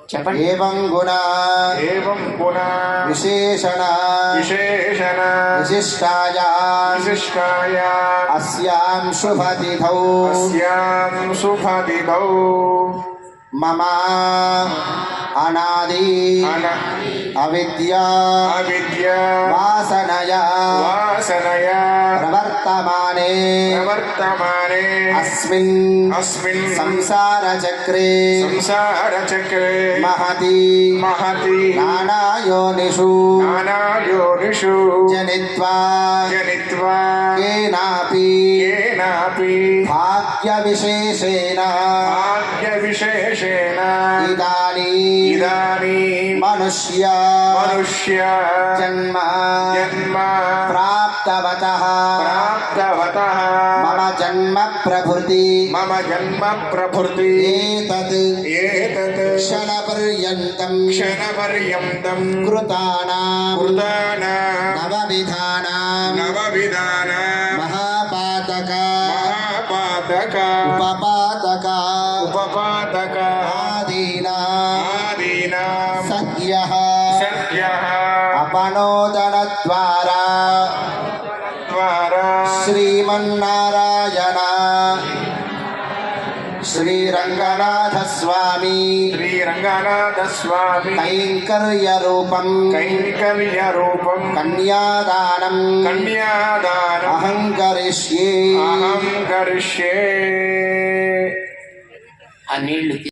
చెప్పండి. ఏవం గుణ విశేషణ విశిష్టాయ అస్యాం శుభతిథౌ మమ అనాది అవిద్యా వాసనయా ప్రవర్తమానే అస్మిన్ సంసార చక్రే మహతి నానాయోనిషు జనిత్వా కేనాపి భాగ్య విశేషేణ ఇదానీ మనుష్య జన్మ ప్రాప్తవతః మమ జన్మ ప్రభృతి ఏతత్ క్షణపర్యంతం కృతానాం నవవిధానాం మహాపాతక ఉపపాతక ఆదీనాం సద్యః అపనోదన ద్వారా శ్రీమన్నారాయణ శ్రీరంగనాథ స్వామి కైంకర్య రూపం కన్యాదానం అహం కరిష్యే ఆ నీళ్లు